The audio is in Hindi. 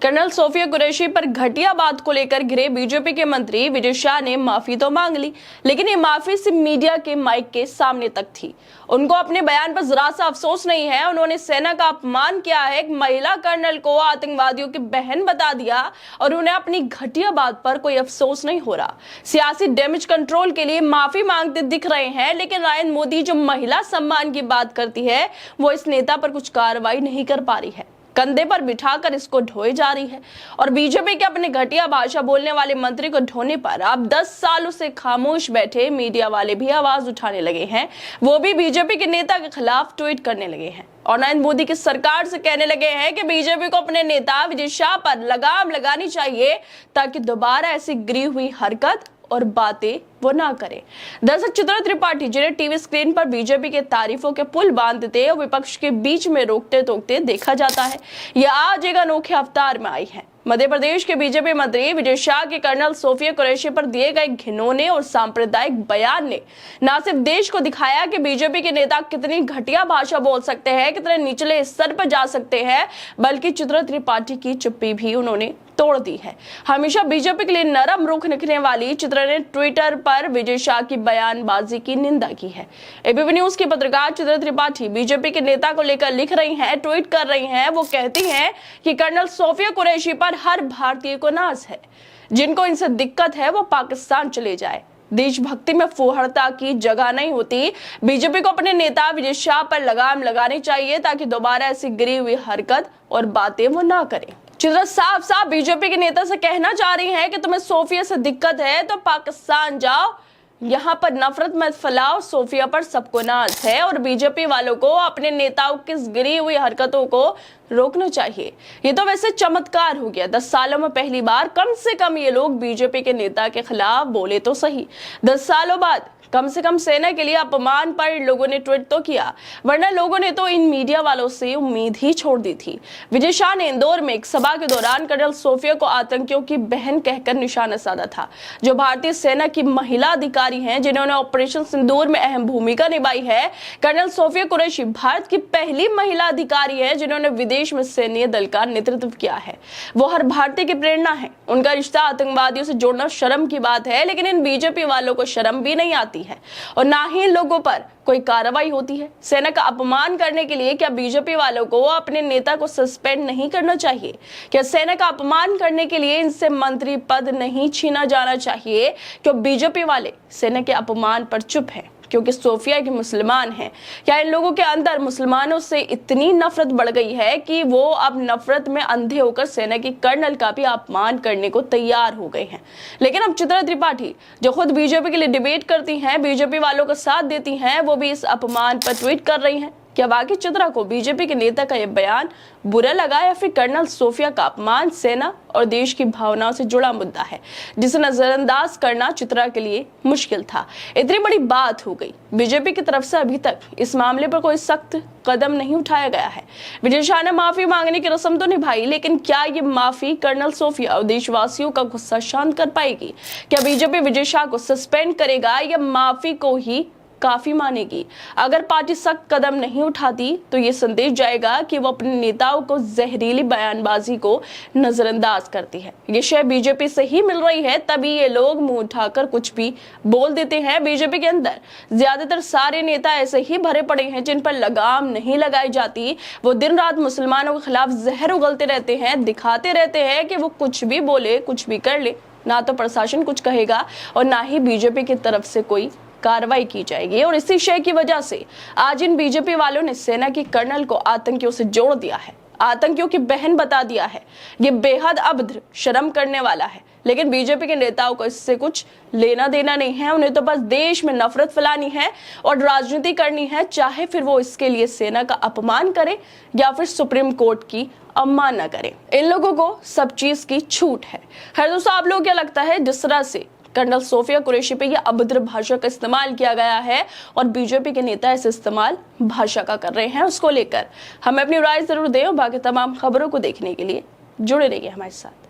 कर्नल सोफिया कुरैशी पर घटिया बात को लेकर घिरे बीजेपी के मंत्री विजय शाह ने माफी तो मांग ली, लेकिन ये माफी सिर्फ मीडिया के माइक के सामने तक थी। उनको अपने बयान पर जरा सा अफसोस नहीं है। उन्होंने सेना का अपमान किया है, एक महिला कर्नल को आतंकवादियों की बहन बता दिया और उन्हें अपनी घटिया बात पर कोई अफसोस नहीं हो रहा। सियासी डैमेज कंट्रोल के लिए माफी मांगते दिख रहे हैं, लेकिन नरेंद्र मोदी जो महिला सम्मान की बात करती है वो इस नेता पर कुछ कार्रवाई नहीं कर पा रही है, कंधे पर बिठाकर इसको ढोए जा रही है। और बीजेपी के अपने घटिया भाषा बोलने वाले मंत्री को ढोने पर अब 10 सालों से खामोश बैठे मीडिया वाले भी आवाज उठाने लगे हैं। वो भी बीजेपी के नेता के खिलाफ ट्वीट करने लगे हैं और नरेंद्र मोदी की सरकार से कहने लगे हैं कि बीजेपी को अपने नेता विजय शाह पर लगाम लगानी चाहिए ताकि दोबारा ऐसी गिरी हुई हरकत और बातें वो ना करें। दरअसल चित्रा त्रिपाठी, जिन्हें टीवी स्क्रीन पर बीजेपी के तारीफों के पुल बांधते और विपक्ष के बीच में रोकते टोकते देखा जाता है, यह आज एक अनोखे अवतार में आई है। मध्य प्रदेश के बीजेपी मंत्री विजय शाह के कर्नल सोफिया कुरैशी पर दिए गए घिनौने और सांप्रदायिक बयान ने न सिर्फ देश को दिखाया कि बीजेपी के नेता कितनी घटिया भाषा बोल सकते हैं, कितने निचले स्तर पर जा सकते हैं, बल्कि चित्रा त्रिपाठी की चुप्पी भी उन्होंने तोड़ दी है। हमेशा बीजेपी के लिए नरम रुख रखने वाली चित्रा ने ट्विटर पर विजय शाह की बयानबाजी की निंदा की है। एबीपी न्यूज की पत्रकार चित्रा त्रिपाठी बीजेपी के नेता को लेकर लिख रही हैं, ट्वीट कर रही हैं। वो कहती हैं कि कर्नल सोफिया कुरैशी पर हर भारतीय को नाज है, जिनको इनसे दिक्कत है वो पाकिस्तान चले जाए। देशभक्ति में फुहरता की जगह नहीं होती। बीजेपी को अपने नेता विजय शाह पर लगाम लगानी चाहिए ताकि दोबारा ऐसी गिरी हुई हरकत और बातें वो ना करें। चित्रा साफ साफ बीजेपी के नेता से कहना चाह रही हैं कि तुम्हें सोफिया से दिक्कत है तो पाकिस्तान जाओ, यहाँ पर नफरत मत फैलाओ। सोफिया पर सबको नाज है और बीजेपी वालों को अपने नेताओं की गिरी हुई हरकतों को रोकना चाहिए। ये तो वैसे चमत्कार हो गया, 10 सालों में पहली बार कम से कम ये लोग बीजेपी के नेता के खिलाफ बोले तो सही। 10 सालों बाद कम से कम सेना के लिए अपमान पर लोगों ने ट्वीट तो किया, वरना लोगों ने तो इन मीडिया वालों से उम्मीद ही छोड़ दी थी। विजय शाह ने इंदौर में एक सभा के दौरान कर्नल सोफिया को आतंकियों की बहन कहकर निशाना साधा था, जो भारतीय सेना की महिला अधिकारी हैं, जिन्होंने ऑपरेशन सिंदूर में अहम भूमिका निभाई है। कर्नल सोफिया कुरैशी भारत की पहली महिला अधिकारी है जिन्होंने विदेश में सैन्य दल का नेतृत्व किया है। वो हर भारतीय की प्रेरणा है। उनका रिश्ता आतंकवादियों से जोड़ना शर्म की बात है, लेकिन इन बीजेपी वालों को शर्म भी नहीं आती है और ना ही इन लोगों पर कोई कार्रवाई होती है। सेना का अपमान करने के लिए क्या बीजेपी वालों को अपने नेता को सस्पेंड नहीं करना चाहिए? क्या सेना का अपमान करने के लिए इनसे मंत्री पद नहीं छीना जाना चाहिए? क्यों बीजेपी वाले सेना के अपमान पर चुप हैं क्योंकि सोफिया के मुसलमान हैं? क्या इन लोगों के अंदर मुसलमानों से इतनी नफरत बढ़ गई है कि वो अब नफरत में अंधे होकर सेना की कर्नल का भी अपमान करने को तैयार हो गए हैं? लेकिन अब चित्रा त्रिपाठी, जो खुद बीजेपी के लिए डिबेट करती हैं, बीजेपी वालों का साथ देती हैं, वो भी इस अपमान पर ट्वीट कर रही हैं। क्या वाकई चित्रा को बीजेपी के नेता का यह बयान बुरा लगा या फिर कर्नल सोफिया का अपमान सेना और देश की भावनाओं से जुड़ा मुद्दा है जिसे नजरअंदाज करना चित्रा के लिए मुश्किल था? इतनी बड़ी बात हो गई, बीजेपी की तरफ से अभी तक इस मामले पर कोई सख्त कदम नहीं उठाया गया है। विजय शाह ने माफी मांगने की रस्म तो निभाई, लेकिन क्या ये माफी कर्नल सोफिया और देशवासियों का गुस्सा शांत कर पाएगी? क्या बीजेपी विजय शाह को सस्पेंड करेगा या माफी को ही काफी मानेगी? अगर पार्टी सख्त कदम नहीं उठाती तो ये संदेश जाएगा कि वो अपने नेताओं को जहरीली बयानबाजी को नजरअंदाज करती है। ये शय बीजेपी से ही मिल रही है, तभी ये लोग मुंह उठाकर कुछ भी बोल देते हैं। बीजेपी के अंदर ज्यादातर सारे नेता ऐसे ही भरे पड़े हैं जिन पर लगाम नहीं लगाई जाती। वो दिन रात मुसलमानों के खिलाफ जहर उगलते रहते हैं, दिखाते रहते हैं कि वो कुछ भी बोले, कुछ भी कर ले, ना तो प्रशासन कुछ कहेगा और ना ही बीजेपी की तरफ से कोई कार्रवाई की जाएगी। और इसी शय की वजह से आज इन बीजेपी वालों ने सेना की कर्नल को आतंकियों से जोड़ दिया है, आतंकियों की बहन बता दिया है। ये बेहद अभद्र, शर्म करने वाला है। लेकिन बीजेपी के नेताओं को इससे कुछ लेना देना नहीं है। उन्हें तो बस देश में नफरत फैलानी है और राजनीति करनी है, चाहे फिर वो इसके लिए सेना का अपमान करे या फिर सुप्रीम कोर्ट की अवमानना करे। इन लोगों को सब चीज की छूट है। खैर दोस्तों, आप लोगों को क्या लगता है जिस तरह से कर्नल सोफिया कुरैशी पे यह अभद्र भाषा का इस्तेमाल किया गया है और बीजेपी के नेता ऐसे इस्तेमाल भाषा का कर रहे हैं, उसको लेकर हमें अपनी राय जरूर दें और बाकी तमाम खबरों को देखने के लिए जुड़े रहिए हमारे साथ।